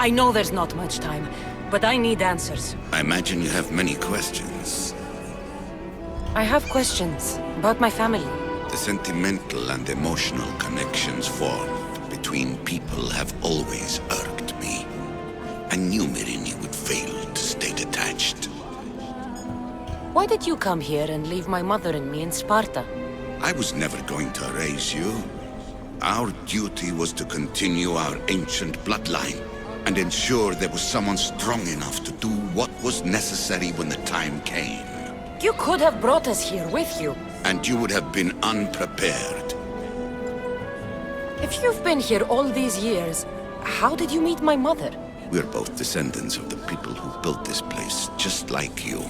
I know there's not much time, but I need answers. I imagine you have many questions. I have questions about my family. The sentimental and emotional connections formed between people have always irked me. I knew Myrini would fail to stay detached. Why did you come here and leave my mother and me in Sparta? I was never going to erase you. Our duty was to continue our ancient bloodline and ensure there was someone strong enough to do what was necessary when the time came. You could have brought us here with you. And you would have been unprepared. If you've been here all these years, how did you meet my mother? We're both descendants of the people who built this place, just like you.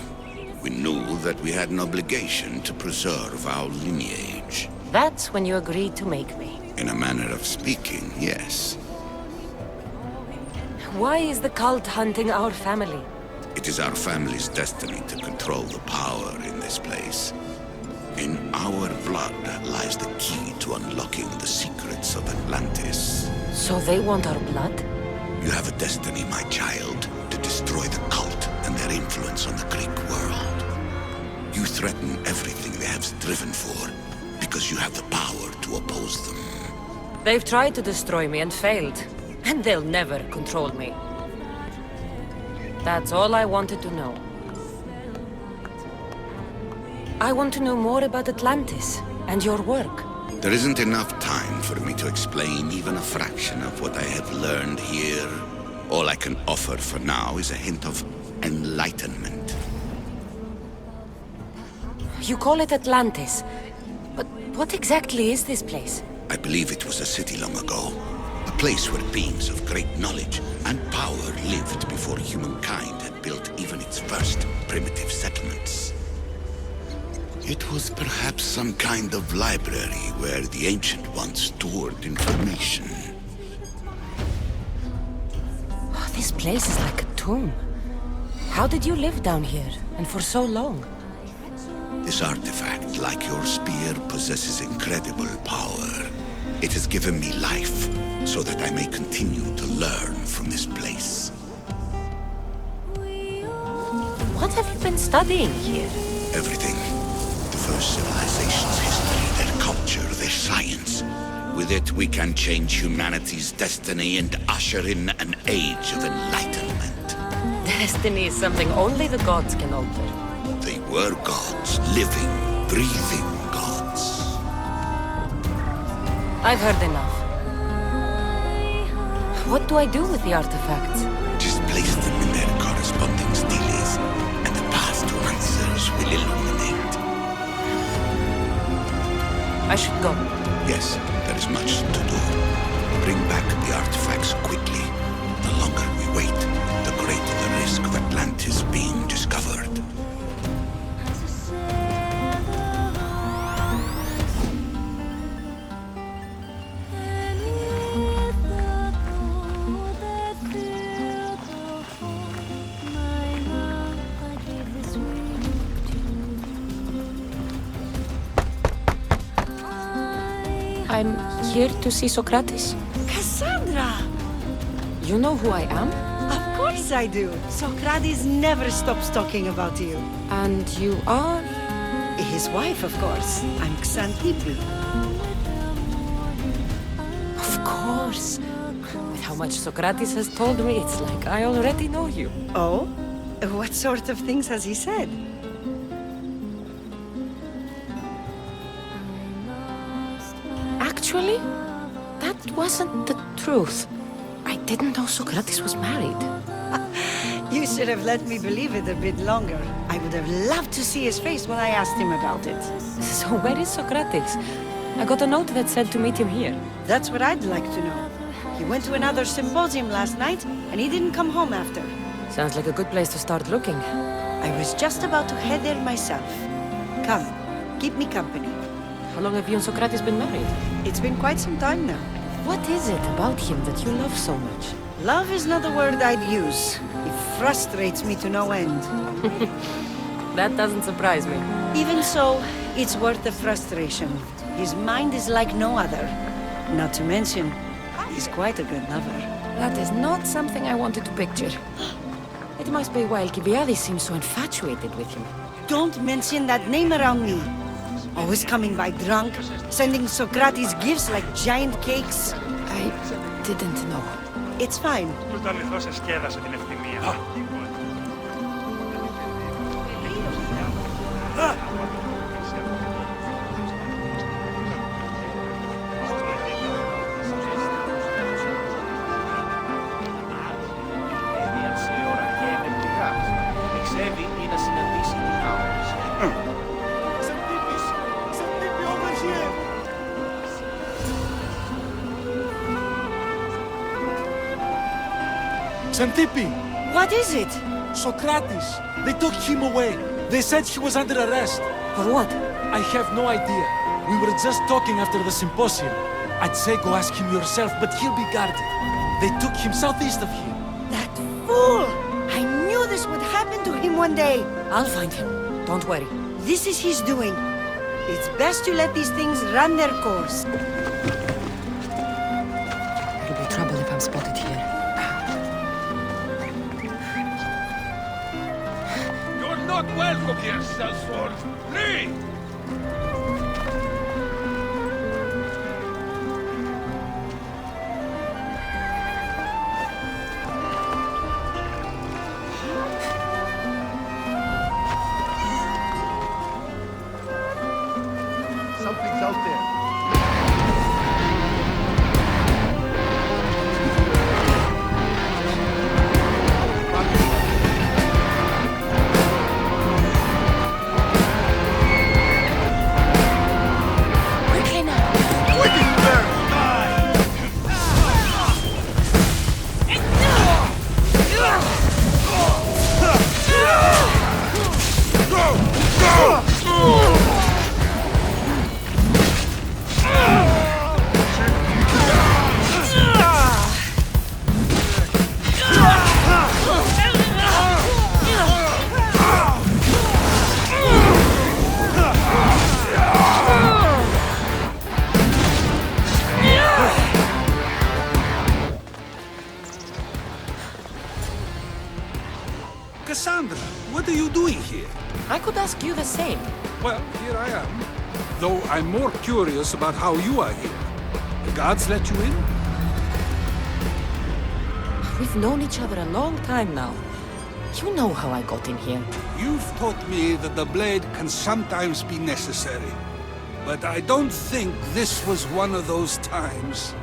We knew that we had an obligation to preserve our lineage. That's when you agreed to make me. In a manner of speaking, yes. Why is the cult hunting our family? It is our family's destiny to control the power in this place. In our blood lies the key to unlocking the secrets of Atlantis. So they want our blood? You have a destiny, my child, to destroy the cult and their influence on the Greek world. You threaten everything they have striven for, because you have the power to oppose them. They've tried to destroy me and failed, and they'll never control me. That's all I wanted to know. I want to know more about Atlantis and your work. There isn't enough time for me to explain even a fraction of what I have learned here. All I can offer for now is a hint of enlightenment. You call it Atlantis, but what exactly is this place? I believe it was a city long ago. A place where beings of great knowledge and power lived before humankind had built even its first primitive settlements. It was perhaps some kind of library where the Ancient Ones stored information. Oh, this place is like a tomb. How did you live down here, and for so long? This artifact, like your spear, possesses incredible power. It has given me life, so that I may continue to learn from this place. What have you been studying here? Everything. The first civilization's history, their culture, their science. With it, we can change humanity's destiny and usher in an age of enlightenment. Destiny is something only the gods can alter. They were gods, living, breathing gods. I've heard enough. What do I do with the artifacts? Just place them in their corresponding steles, and the path to answers will illuminate. I should go. Yes, there is much to do. Bring back the artifacts quickly. The longer we wait, the greater the risk of Atlantis being discovered. I'm here to see Socrates. Cassandra! You know who I am? Of course I do. Socrates never stops talking about you. And you are? His wife, of course. I'm Xantippe. Of course. With how much Socrates has told me, it's like I already know you. Oh? What sort of things has he said? Actually, that wasn't the truth. I didn't know Socrates was married. You should have let me believe it a bit longer. I would have loved to see his face when I asked him about it. So where is Socrates? I got a note that said to meet him here. That's what I'd like to know. He went to another symposium last night, and he didn't come home after. Sounds like a good place to start looking. I was just about to head there myself. Come, keep me company. How long have you and Socrates been married? It's been quite some time now. What is it about him that you love so much? Love is not a word I'd use. It frustrates me to no end. That doesn't surprise me. Even so, it's worth the frustration. His mind is like no other. Not to mention, he's quite a good lover. That is not something I wanted to picture. It must be why Alcibiades seems so infatuated with him. Don't mention that name around me. Always coming by drunk, sending Socrates gifts like giant cakes. I didn't know. It's fine. Xantippe! What is it? Socrates! They took him away. They said he was under arrest. For what? I have no idea. We were just talking after the symposium. I'd say go ask him yourself, but he'll be guarded. They took him southeast of here. That fool! I knew this would happen to him one day. I'll find him. Don't worry. This is his doing. It's best to let these things run their course. It'll be trouble if I'm spotted here. You're not welcome here, sellswords! Flee! Something's out there. Quickly now! Cassandra, what are you doing here? I could ask you the same. Well, here I am. Though I'm more curious about how you are here. The guards let you in? We've known each other a long time now. You know how I got in here. You've taught me that the blade can sometimes be necessary. But I don't think this was one of those times.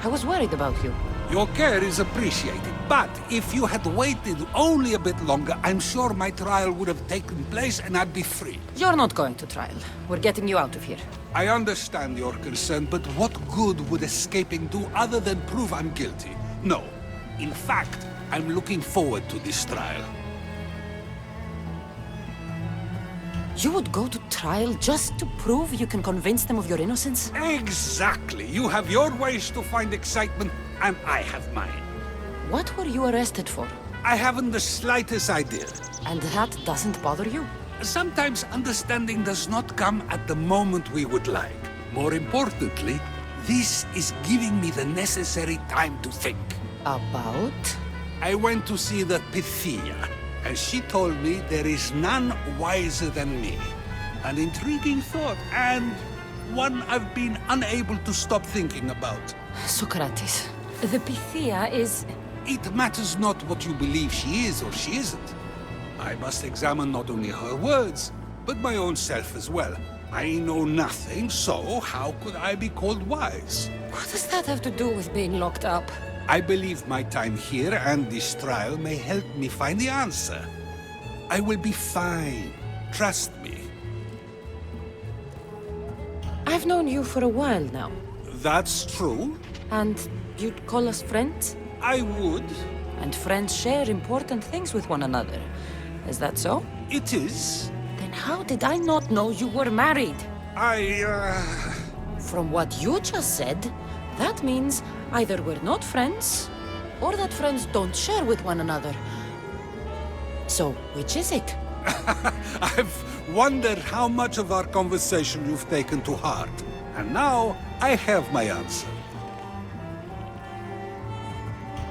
I was worried about you. Your care is appreciated, but if you had waited only a bit longer, I'm sure my trial would have taken place and I'd be free. You're not going to trial. We're getting you out of here. I understand your concern, but what good would escaping do other than prove I'm guilty? No. In fact, I'm looking forward to this trial. You would go to trial just to prove you can convince them of your innocence? Exactly. You have your ways to find excitement, and I have mine. What were you arrested for? I haven't the slightest idea. And that doesn't bother you? Sometimes understanding does not come at the moment we would like. More importantly, this is giving me the necessary time to think. About? I went to see the Pythia, and she told me there is none wiser than me. An intriguing thought, and one I've been unable to stop thinking about. Socrates. The Pythia is... It matters not what you believe she is or she isn't. I must examine not only her words, but my own self as well. I know nothing, so how could I be called wise? What does that have to do with being locked up? I believe my time here and this trial may help me find the answer. I will be fine. Trust me. I've known you for a while now. That's true. And you'd call us friends? I would. And friends share important things with one another. Is that so? It is. Then how did I not know you were married? From what you just said, that means either we're not friends, or that friends don't share with one another. So, which is it? I've wondered how much of our conversation you've taken to heart. And now, I have my answer.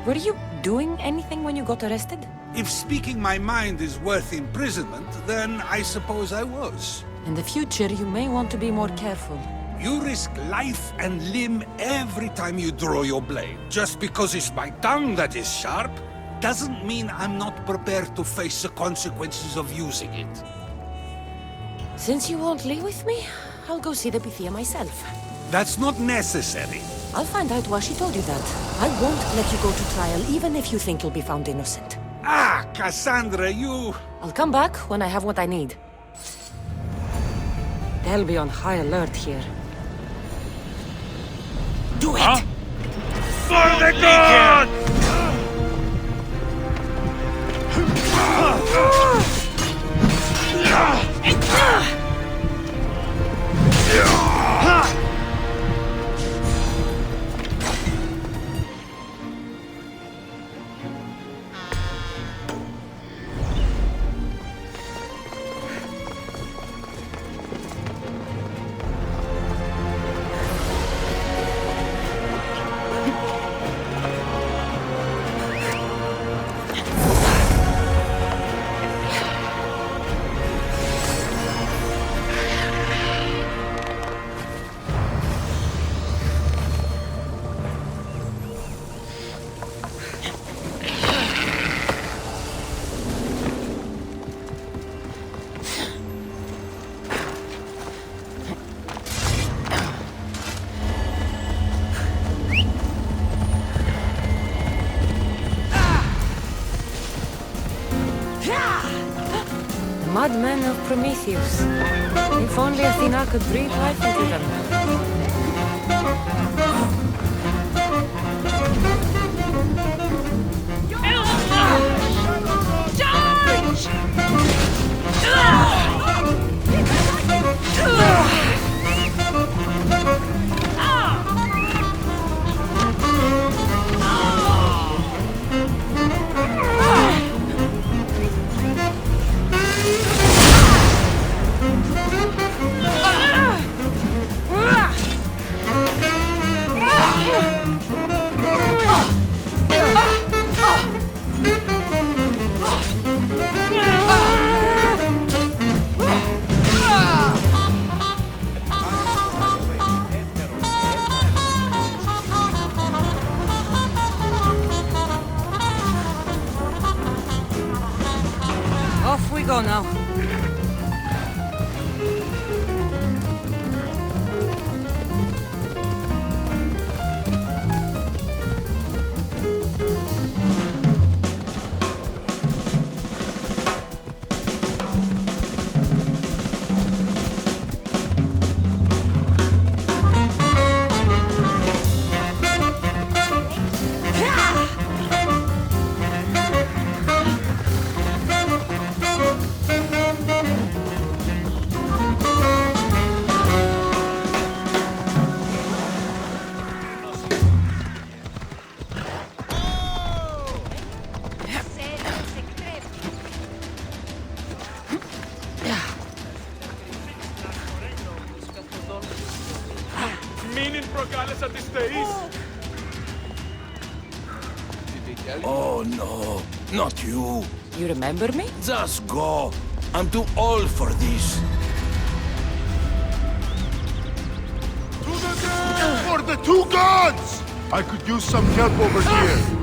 Were you doing anything when you got arrested? If speaking my mind is worth imprisonment, then I suppose I was. In the future, you may want to be more careful. You risk life and limb every time you draw your blade. Just because it's my tongue that is sharp, doesn't mean I'm not prepared to face the consequences of using it. Since you won't leave with me, I'll go see the Pythia myself. That's not necessary. I'll find out why she told you that. I won't let you go to trial, even if you think you'll be found innocent. Ah, Cassandra, you... I'll come back when I have what I need. They'll be on high alert here. Do it! For the god! Madmen of Prometheus. If only Athena could breathe life into them. Off we go now. Oh no, not you. You remember me? Just go. I'm too old for this. To the dead! For the two gods! I could use some help over here.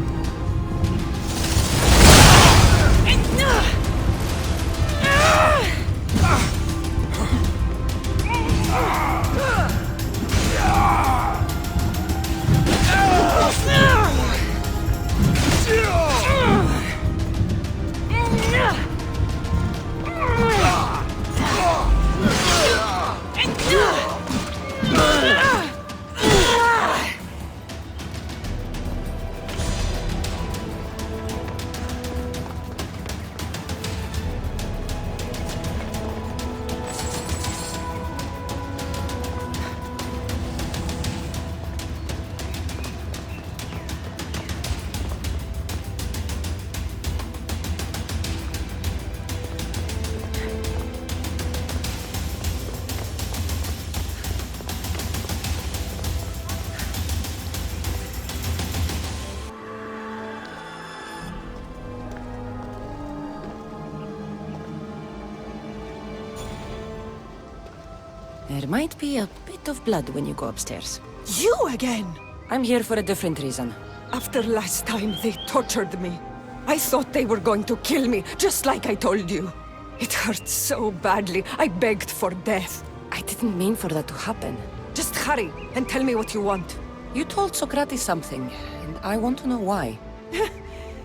There might be a bit of blood when you go upstairs. You again! I'm here for a different reason. After last time, they tortured me. I thought they were going to kill me, just like I told you. It hurt so badly, I begged for death. I didn't mean for that to happen. Just hurry, and tell me what you want. You told Socrates something, and I want to know why.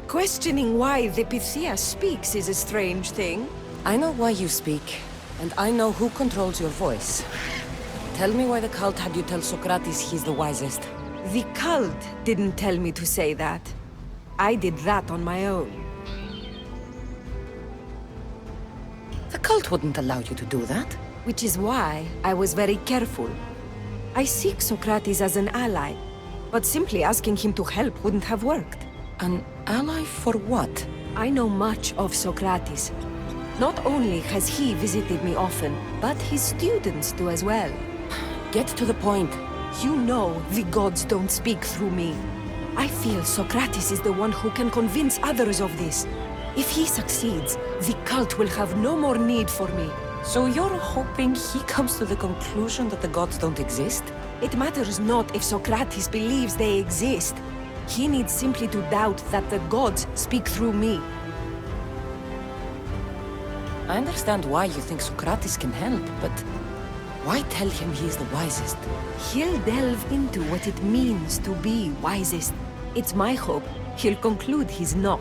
Questioning why the Pythia speaks is a strange thing. I know why you speak, and I know who controls your voice. Tell me why the cult had you tell Socrates he's the wisest. The cult didn't tell me to say that. I did that on my own. The cult wouldn't allow you to do that. Which is why I was very careful. I seek Socrates as an ally, but simply asking him to help wouldn't have worked. An ally for what? I know much of Socrates. Not only has he visited me often, but his students do as well. Get to the point. You know the gods don't speak through me. I feel Socrates is the one who can convince others of this. If he succeeds, the cult will have no more need for me. So you're hoping he comes to the conclusion that the gods don't exist? It matters not if Socrates believes they exist. He needs simply to doubt that the gods speak through me. I understand why you think Socrates can help, but why tell him he's the wisest? He'll delve into what it means to be wisest. It's my hope he'll conclude he's not,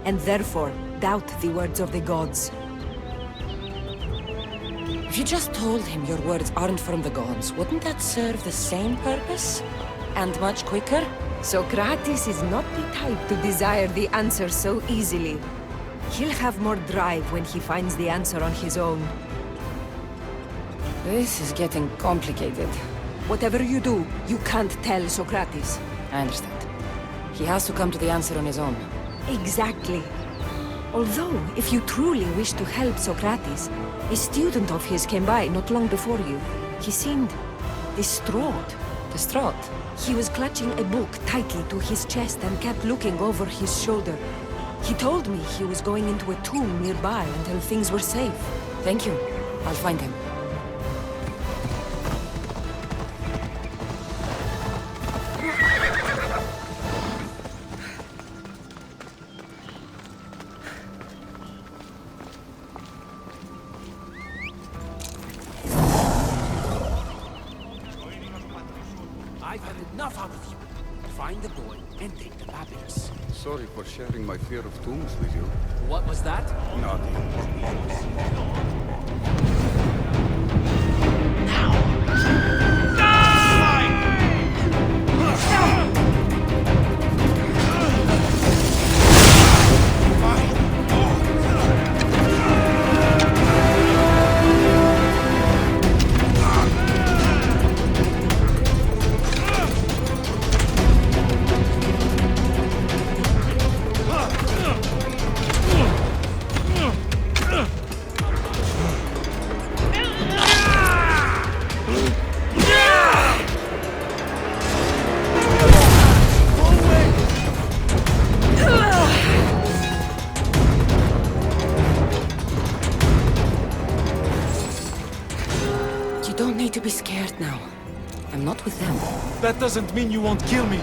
and therefore doubt the words of the gods. If you just told him your words aren't from the gods, wouldn't that serve the same purpose? And much quicker? Socrates is not the type to desire the answer so easily. He'll have more drive when he finds the answer on his own. This is getting complicated. Whatever you do, you can't tell Socrates. I understand. He has to come to the answer on his own. Exactly. Although, if you truly wish to help Socrates, a student of his came by not long before you. He seemed distraught. Distraught? He was clutching a book tightly to his chest and kept looking over his shoulder. He told me he was going into a tomb nearby until things were safe. Thank you. I'll find him. I've had enough out of you. Find the boy and take the papyrus. Sorry for sharing my fear of tombs with you. What was that? Nothing. To be scared now. I'm not with them. That doesn't mean you won't kill me.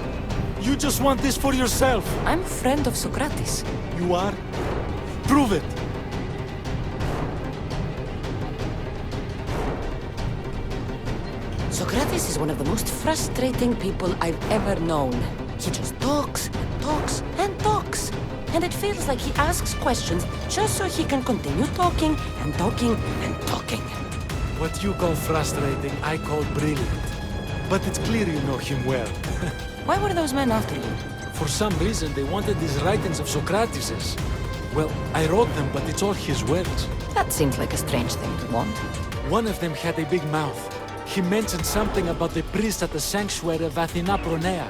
You just want this for yourself. I'm a friend of Socrates. You are? Prove it. Socrates is one of the most frustrating people I've ever known. He just talks and talks and talks. And it feels like he asks questions just so he can continue talking and talking and talking. What you call frustrating, I call brilliant. But it's clear you know him well. Why were those men after you? For some reason, they wanted these writings of Socrates's. Well, I wrote them, but it's all his words. That seems like a strange thing to want. One of them had a big mouth. He mentioned something about the priest at the sanctuary of Athena Pronea.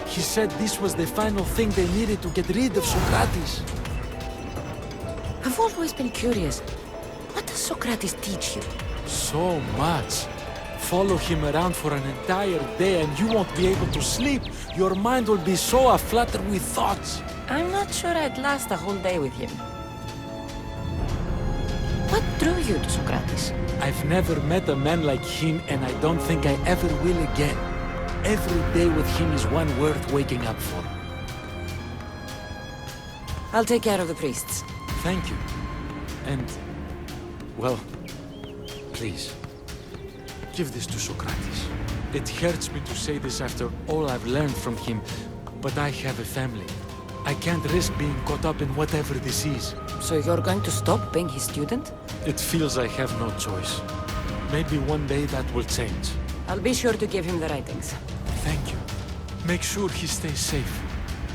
He said this was the final thing they needed to get rid of Socrates. I've always been curious. What does Socrates teach you? So much. Follow him around for an entire day and you won't be able to sleep. Your mind will be so aflutter with thoughts. I'm not sure I'd last a whole day with him. What drew you to Socrates? I've never met a man like him, and I don't think I ever will again. Every day with him is one worth waking up for. I'll take care of the priests. Thank you. And, well, please, give this to Socrates. It hurts me to say this after all I've learned from him, but I have a family. I can't risk being caught up in whatever this is. So you're going to stop being his student? It feels I have no choice. Maybe one day that will change. I'll be sure to give him the writings. Thank you. Make sure he stays safe.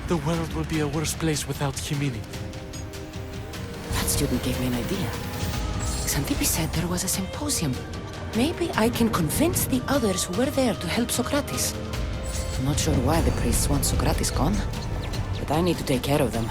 The world will be a worse place without him in it. That student gave me an idea. Xantippe said there was a symposium. Maybe I can convince the others who were there to help Socrates. I'm not sure why the priests want Socrates gone, but I need to take care of them.